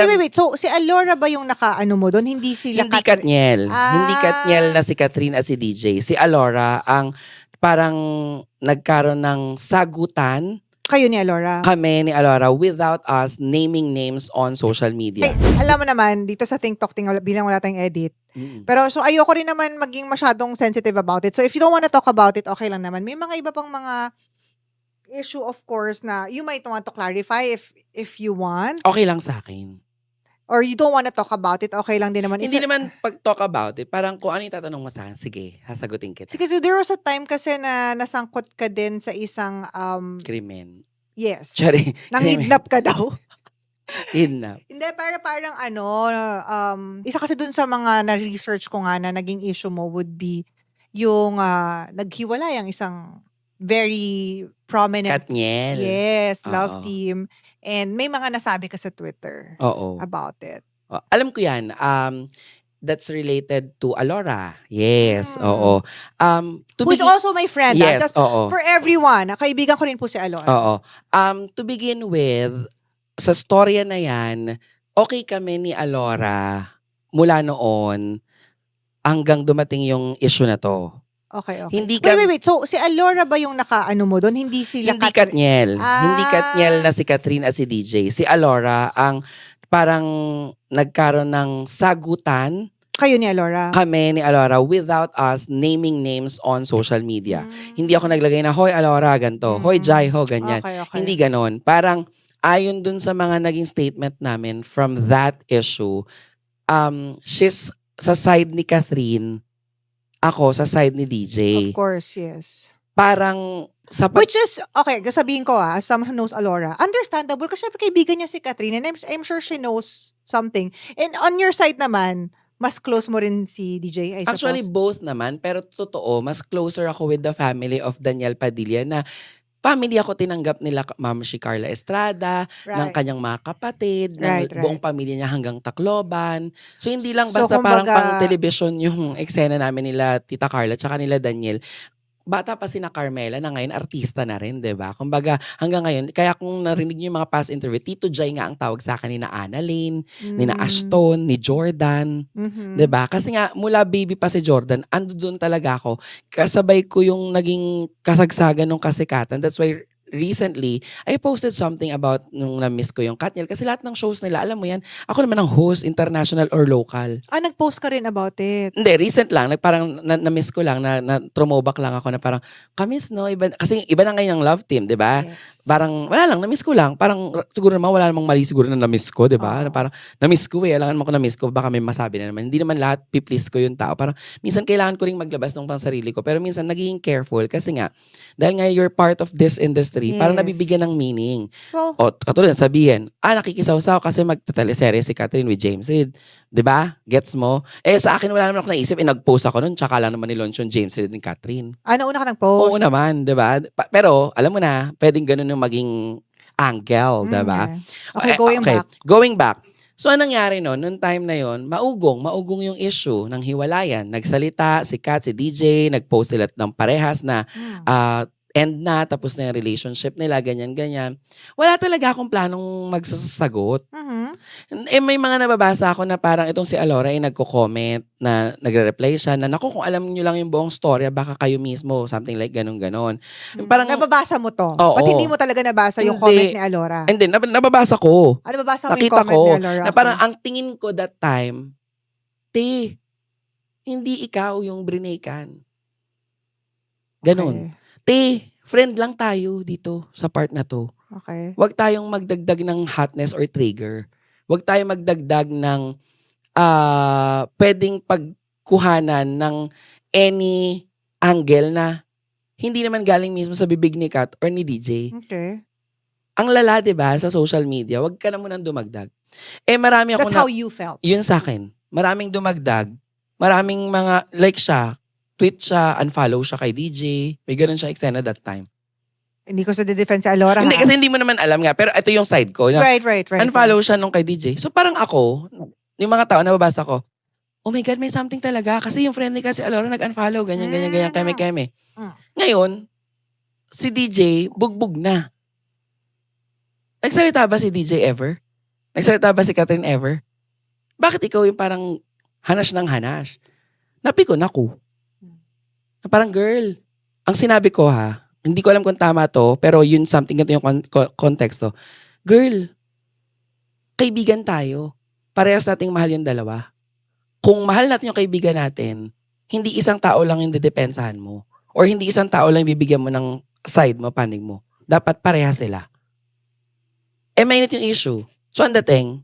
Wait. So, si Alora ba yung naka-ano mo doon? Hindi sila Hindi Katniel. Hindi Ah. Katniel na si Catherine at si DJ. Si Alora ang parang nagkaroon ng sagutan Kayo ni Alora. kami ni Alora without us naming names on social media. Ay, alam mo naman, dito sa TikTok, bilang wala tayong edit. Pero so, ayoko rin naman maging masyadong sensitive about it. So, if you don't wanna talk about it, okay lang naman. May mga iba pang mga issue, of course, na you might want to clarify if you want. Okay lang sa akin. Or you don't wanna talk about it, okay lang din naman. Hindi naman pag-talk about it, parang kung ano yung tatanong mo sa akin, sige, sasagutin kita. Kasi there was a time kasi na nasangkot ka din sa isang, Krimen. yes. Sorry. Nangidnap ka daw. Kidnap. Hindi, parang ano, isa kasi dun sa mga na-research ko nga na naging issue mo would be yung naghiwalay ang isang very prominent Katniel. yes, love Oo. team. And may mga nasabi ka sa Twitter Oo. about it. Alam ko yan. That's related to Alora. Yes, Hmm. oo. To Who's begin, also my friend. yes, Just oo. for everyone. Kaibigan ko rin po si Alora. Oo. To begin with, sa storya na yan, okay kami ni Alora mula noon hanggang dumating yung issue na to. Okay. Hindi Wait. So, si Alora ba yung naka-ano mo doon? Hindi sila Hindi Katniel. Hindi Ah. Katniel na si Catherine at si DJ. Si Alora ang parang nagkaroon ng sagutan Kayo ni Alora. kami ni Alora without us naming names on social media. Mm. Hindi ako naglagay na, hoy Alora, ganito. Hoy Jai ho, ganyan. Okay. Hindi ganon. Parang ayon dun sa mga naging statement namin from that issue, she's sa side ni Catherine, ako sa side ni DJ. Of course, yes. Parang sa Which is, okay, sabihin ko as someone who knows Alora, understandable kasi syempre kaibigan niya si Catherine and I'm sure she knows something. And on your side naman, mas close mo rin si DJ, I suppose. Actually, both naman. Pero totoo, mas closer ako with the family of Daniel Padilla na family ako tinanggap nila Ma'am si Carla Estrada, ng kanyang mga kapatid, ng buong pamilya niya hanggang Tacloban. So, hindi lang So, basta parang kumbaga- pang television yung eksena namin nila Tita Carla tsaka nila Daniel. Bata pa si na Carmela na ngayon artista na rin, 'di ba? Kumbaga hanggang ngayon, kaya kung narinig niyo yung mga past interview, Tito Jai nga ang tawag sa akin ni na Annalyn, ni na Ashton, ni Jordan, 'di ba? Kasi nga mula baby pa si Jordan, ando doon talaga ako. Kasabay ko yung naging kasagsagan ng kasikatan. That's why recently, I posted something about nung na-miss ko yung Katniel. Kasi lahat ng shows nila, alam mo yan, ako naman ang host, international or local. Nag-post ka rin about it. Hindi, recent lang. Parang na-miss ko lang, na throwback lang ako na parang, kamis no? Iba, kasi iba na ngayon ang love team, di ba? Yes. Parang, wala lang, na-miss ko lang. Parang, siguro naman, wala namang mali siguro na na-miss ko, di ba? Oo. Parang, na-miss ko alangan mo ko na-miss ko, baka may masabi na naman. Hindi naman lahat piplease ko yung tao. Parang, minsan kailangan ko ring maglabas ng pang sarili ko. Pero minsan, naging careful. Kasi nga, dahil nga you're part of this industry, parang Yes. nabibigyan ng meaning. Well, O, katulad sabihin, nakikisawsaw kasi magtateleserye si Catherine with James Reid. 'Di ba? Gets mo? Sa akin wala naman ako naisip, nag-post ako nun, tsaka lang naman ni-launch yung James Reid ni Catherine. nauna ka nag-post? Oo naman, 'di ba? Pero, alam mo na, pwedeng ganun yung maging angle, 'di ba? Okay, going back. Going back. So, anong nangyari noon time na yon, maugong yung issue ng hiwalayan. Nagsalita si Kat, si DJ, nag-post sila ng parehas na end na, tapos na yung relationship nila, ganyan-ganyan. Wala talaga akong planong magsasagot. May mga nababasa ako na parang itong si Alora ay nagko-comment na nagre-reply siya na naku, kung alam niyo lang yung buong storya, baka kayo mismo, something like ganon-ganon. Parang, Nababasa mo to? Oo. Ba't hindi mo talaga nabasa yung Hindi. comment ni Alora? and then, nababasa ko. Nababasa mo yung Nakita comment ko ni Alora? na parang ang tingin ko that time, hindi ikaw yung brinekan. Ganon. Friend lang tayo dito sa part na to. Okay. Huwag tayong magdagdag ng hotness or trigger. Huwag tayong magdagdag ng pwedeng pagkuhanan ng any angle na hindi naman galing mismo sa bibig ni Kat or ni DJ. Okay. Ang lala, 'di ba, sa social media, huwag ka na munang dumagdag. Marami ako That's how you felt? yun sa akin. Maraming dumagdag. Maraming mga like siya, tweet siya, unfollow siya kay DJ. May ganun siya eksena that time. Hindi ko sa defense si Alora, Hindi, ha? kasi hindi mo naman alam nga. Pero ito yung side ko. Na Right. unfollow siya nung kay DJ. So parang ako, yung mga tao, nababasa ko, oh my God, may something talaga. Kasi yung friend ni kasi Alora nag-unfollow, ganyan, keme. Ngayon, si DJ, bugbog na. Nagsalita ba si DJ ever? Nagsalita ba si Catherine ever? Bakit ikaw yung parang hanas ng hanas? Napikon ako. Na parang, girl, ang sinabi ko ha, hindi ko alam kung tama to, pero yun something, ganito yung konteksto. Girl, kaibigan tayo. Parehas nating mahal yung dalawa. Kung mahal natin yung kaibigan natin, hindi isang tao lang yung didepensahan mo. Or hindi isang tao lang bibigyan mo ng side mo, panig mo. Dapat parehas sila. Mainit yung issue. So, ang dating,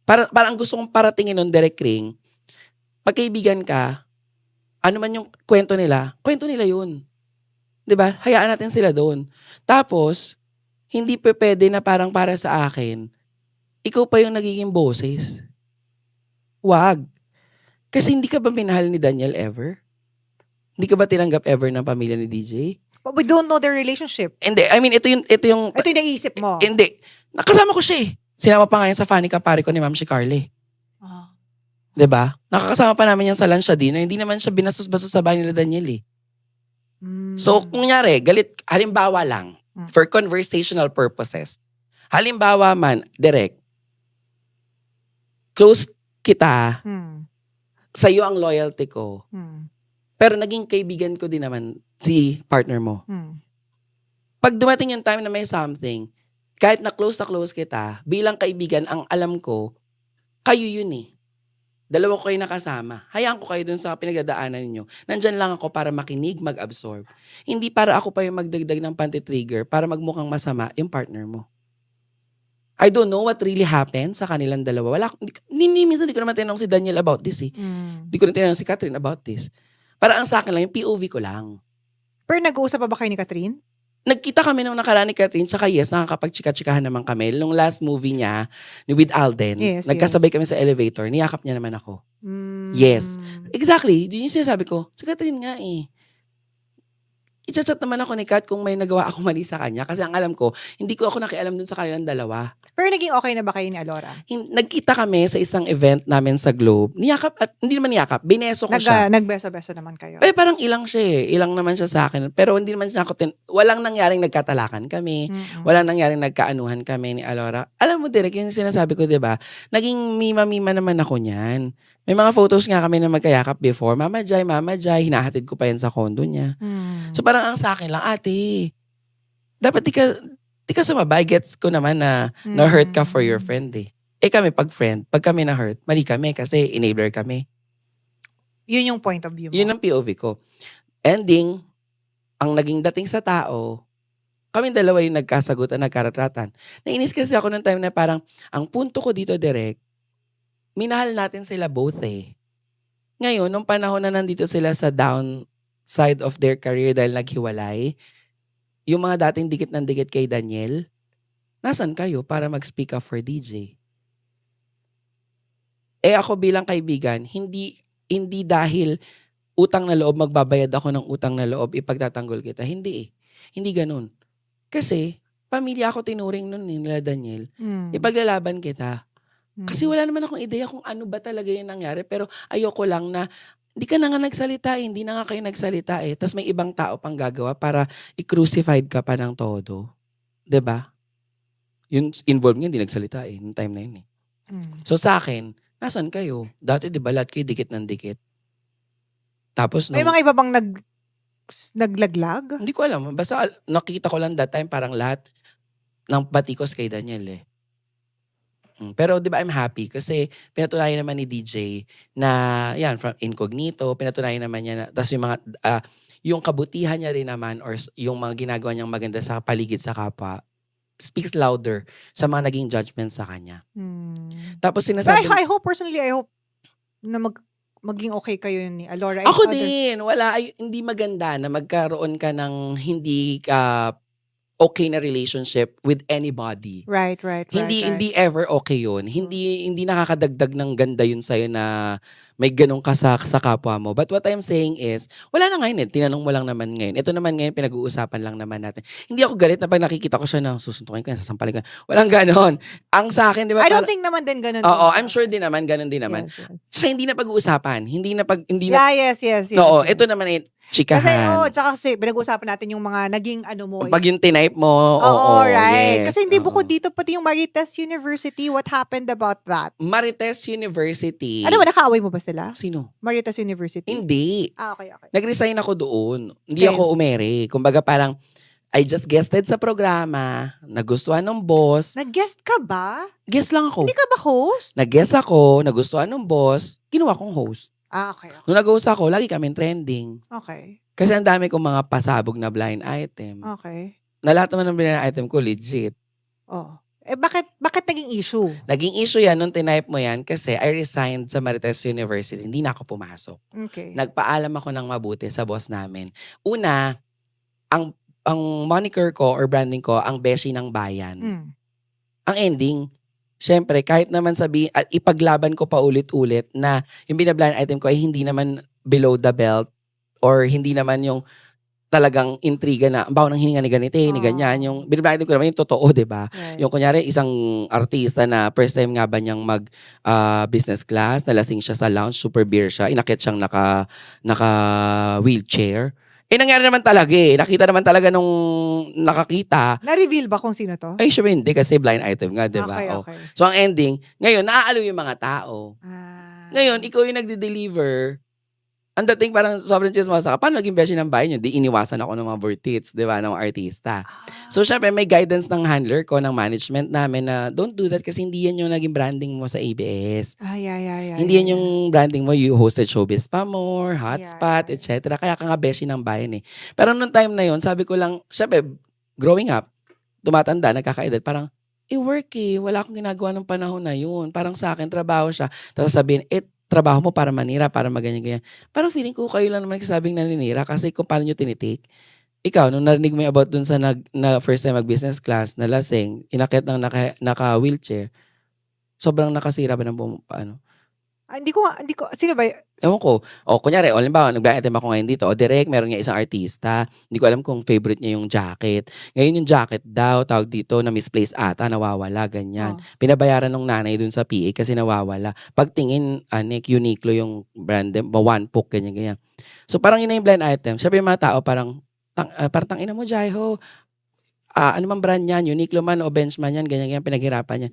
parang gusto kong paratingin nun, Direk Ring, pagkaibigan ka, ano man yung kwento nila yun. 'Di ba? Hayaan natin sila doon. Tapos, hindi pwede na parang para sa akin, ikaw pa yung nagiging boses. Wag. Kasi hindi ka ba minahal ni Daniel ever? Hindi ka ba tinanggap ever ng pamilya ni DJ? But we don't know their relationship. Hindi. I mean, ito yung Ito yung naisip mo. hindi. Nakasama ko siya eh. Sinama pa nga yan sa funny kapare ko ni Ma'am si Carly. Ah. 'Di ba? Nakakasama pa namin yan sa lunch sa dinner. Hindi naman siya binastos-bastos sa bahay nila Daniel eh. So, kunyari, galit, halimbawa lang, for conversational purposes. Halimbawa man, Direk, close kita, sa'yo ang loyalty ko, pero naging kaibigan ko din naman si partner mo. Pag dumating yung time na may something, kahit na close kita, bilang kaibigan, ang alam ko, kayo yun eh. Dalawa ko kayo nakasama. Hayaan ko kayo dun sa pinagdadaanan ninyo. Nandyan lang ako para makinig, mag-absorb. Hindi para ako pa yung magdagdag ng panty-trigger para magmukhang masama yung partner mo. I don't know what really happened sa kanilang dalawa. Minsan di ko naman tinanong si Daniel about this eh. Di ko na tinanong si Catherine about this. Para ang sa akin lang, yung POV ko lang. Pero nag-uusap pa ba kayo ni Catherine? Nagkita kami nung nakaraan ni Catherine, tsaka yes, nakakapag-chika-chikahan naman kami. Nung last movie niya, with Alden, nagkasabay kami sa elevator, niyakap niya naman ako. Yes. Exactly. Yun yung sinasabi ko. Si Catherine nga eh. I-chat naman ako ni Kat kung may nagawa ako mali sa kanya. Kasi ang alam ko, hindi ko ako nakialam dun sa kanilang dalawa. Pero naging okay na ba kayo ni Alora? Nagkita kami sa isang event namin sa Globe. Niyakap, at hindi naman niyakap, bineso ko siya. Nagbeso-beso naman kayo. Parang ilang siya eh. Ilang naman siya sa akin. Pero hindi naman siya ako, walang nangyaring nagkatalakan kami. Walang nangyaring nagkaanuhan kami ni Alora. Alam mo, Direk, yung sinasabi ko, diba? Naging mima-mima naman ako niyan. May mga photos nga kami na magkayakap before. Mama Jai, hinahatid ko pa yan sa condo niya. So parang ang sa akin lang, ate, dapat di ka sumabay. Gets ko naman na na-hurt ka for your friend eh. Kami pag friend, pag kami na-hurt, mali kami kasi enabler kami. Yun yung point of view mo. Yun ang POV ko. Ending, ang naging dating sa tao, kami dalawa yung nagkasagutan, nagkaratratan. Nainis kasi ako ng time na parang, ang punto ko dito, Direk, minahal natin sila both eh. Ngayon, nung panahon na nandito sila sa downside of their career dahil naghiwalay, yung mga dating dikit ng dikit kay Daniel, nasan kayo para mag-speak up for DJ? Ako bilang kaibigan, hindi dahil utang na loob, magbabayad ako ng utang na loob, ipagtatanggol kita. Hindi eh. Hindi ganun. Kasi, pamilya ako tinuring nun nila Daniel. Ipaglalaban kita. Kasi wala naman akong ideya kung ano ba talaga yung nangyari. Pero ayoko lang na, hindi ka na nga nagsalita eh. Hindi na nga kayo nagsalita eh. Tapos may ibang tao pang gagawa para i-crucified ka pa ng todo. 'Di ba? Yung involved nga, hindi nagsalita eh. Yung time na yun eh. So sa akin, nasan kayo? Dati 'di ba lahat kayo dikit ng dikit? Tapos may mga iba bang naglaglag? Hindi ko alam. Basta nakita ko lang that time parang lahat ng batikos kay Daniel eh. Pero 'di ba I'm happy kasi pinatunayan naman ni DJ na yan from incognito, pinatunayan naman niya na tas yung mga yung kabutihan niya rin naman or yung mga ginagawa niyang maganda sa paligid sa kapwa speaks louder sa mga naging judgments sa kanya. Tapos sinasabi I hope na maging okay kayo ni Alora. Ako din, hindi maganda na magkaroon ka ng hindi ka okay na relationship with anybody. Right. Hindi ever okay yun. Hindi nakakadagdag ng ganda yun sa'yo na may ganun ka sa kapwa mo. But what I'm saying is, wala na ngayon eh. Tinanong mo lang naman ngayon. Ito naman ngayon, pinag-uusapan lang naman natin. Hindi ako galit na pag nakikita ko siya na susuntukin ko, sasampalin ko. Walang ganon. Ang sa akin, di ba? I don't think naman din ganun. Oo, I'm sure ganon din naman. Yes. Saka hindi na pag-uusapan. Yes. Yes. No, ito naman eh, Kasi, Chikahan. tsaka kasi pinag-uusapan natin yung mga naging ano mo. Pag yung type mo, Oo, oo, right. yes. Kasi hindi oo. bukod dito, pati yung Marites University, what happened about that? Marites University. Ano ba, nakaaway mo ba sila? Sino? Marites University? Hindi. Okay. Nag-resign ako doon. Hindi Okay. ako umere. Kumbaga parang, I just guested sa programa, nagustuhan ng boss. Nag-guest ka ba? Guest lang ako. Hindi ka ba host? Nag-guest ako, nagustuhan ng boss, ginawa kong host. Okay. Nung nag-host ako, lagi kami trending. Okay. Kasi ang dami kong mga pasabog na blind item. Okay. Na lahat naman ng blind item ko, legit. Oh. Bakit naging issue? Naging issue yan nung tinype mo yan kasi I resigned sa Marites University. Hindi na ako pumasok. Okay. Nagpaalam ako ng mabuti sa boss namin. Una, ang moniker ko or branding ko, ang beshi ng bayan. Ang ending, syempre, kahit naman sabi at ipaglaban ko pa ulit-ulit na yung binablind item ko ay hindi naman below the belt or hindi naman yung talagang intriga na, bawa ng hininga ni ganito, ni ganyan. Yung binablind item ko naman yung totoo, di ba? Right. Yung kunyari, isang artista na first time nga ba niyang business class, nalasing siya sa lounge, super beer siya, inakit siyang naka wheelchair. Nangyari naman talaga eh. Nakita naman talaga nung nakakita. Na-reveal ba kung sino to? Ay, syempre hindi kasi blind item nga, di ba? Okay, Oh. okay. So, ang ending, ngayon, naaaliw yung mga tao. Ah. Ngayon, ikaw yung nagde-deliver. Ang dating parang sobrang chismosa ka. Paano naging beshi ng bayan nyo? Di iniwasan ako ng mga burtits, di ba? Ng mga artista. So, syempre, may guidance ng handler ko, ng management namin na don't do that kasi hindi yan yung naging branding mo sa ABS. Hindi yan yung branding mo. You hosted Showbiz Pa More, Hotspot, Yeah. etc. Kaya ka nga beshi ng bayan eh. Pero nung time na yun, sabi ko lang, syempre, growing up, tumatanda, nagkakaedad, parang, work eh. Wala akong ginagawa ng panahon na yun. Parang sa akin, trabaho siya. Tapos sabihin, trabaho mo para manira, para maganyan-ganyan. Parang feeling ko kayo lang naman nagsasabing naninira kasi kung paano nyo tinitik. Ikaw, nung narinig mo yung about dun sa na first time mag-business class, na lasing, inakit ng naka-wheelchair, sobrang nakasira ba ng buong paano? Hindi ko, sino ba? Ewan ko. O, kunyari, halimbawa, nag-blind item ako ngayon dito. O, direct, meron nga isang artista. Hindi ko alam kung favorite niya yung jacket. Ngayon yung jacket daw, tawag dito, na misplaced ata, nawawala, ganyan. Pinabayaran ng nanay dun sa PA kasi nawawala. Pagtingin, Uniqlo yung brand, one poke, ganyan. So, parang yun na yung blind item. Sabi yung mga tao, parang tangina mo, Jaiho. Ano man brand yan, Uniqlo man o Benchman yan, ganyan, pinaghirapan yan.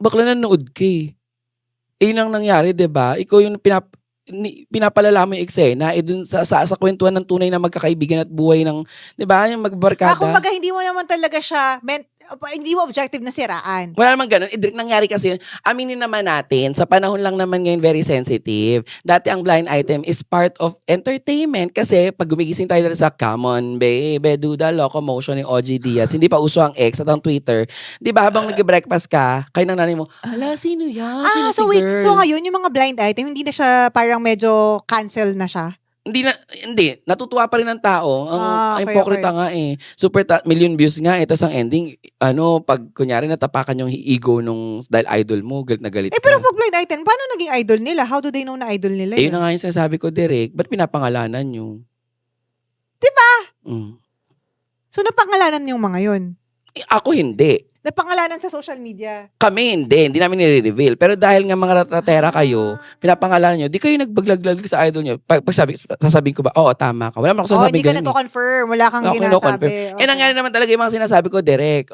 Bakla nanood ka eh. Yun ang nangyari, 'di ba? Ikaw yung pinapalala mo yung eksena dun sa kwentuhan ng tunay na magkakaibigan at buhay ng, 'di ba? Yung magbarkada. Kumbaga hindi mo naman talaga siya hindi mo objective na siraan. Wala naman ganun. Nangyari kasi yun. Aminin naman natin, sa panahon lang naman ngayon very sensitive. Dati ang blind item is part of entertainment kasi pag gumigising tayo sa come on baby, do the locomotion ni OG Diaz. Hindi pa uso ang X at ang Twitter. Di ba habang nag-breakfast ka, kayo ng nanay mo, ala, sino yan? Sino So si wait, girl? so ngayon yung mga blind item, hindi na siya parang medyo cancel na siya? Hindi. Natutuwa pa rin ang tao. Ang Okay, hypocrite nga eh. Super million views nga eh. Tapos ang ending, pag kunyari natapakan yung ego nung dahil idol mo, galit na galit ka. Pero pag blind item, paano naging idol nila? How do they know na idol nila Yun na nga yung sinasabi ko, Derek. Ba't pinapangalanan nyo? Diba? Mm. So napangalanan yung mga yun? Ako hindi. Napangalanan sa social media? Kami hindi namin nire-reveal. Pero dahil nga mga ratera kayo, pinapangalanan nyo, di kayo nagbaglag sa idol nyo. Pag sasabihin ko ba, oo, tama ka. Wala man ako sasabihin hindi ka ganun. nagko-confirm. Wala kang Ako ginasabi. nangyari naman talaga yung mga sinasabi ko, Derek.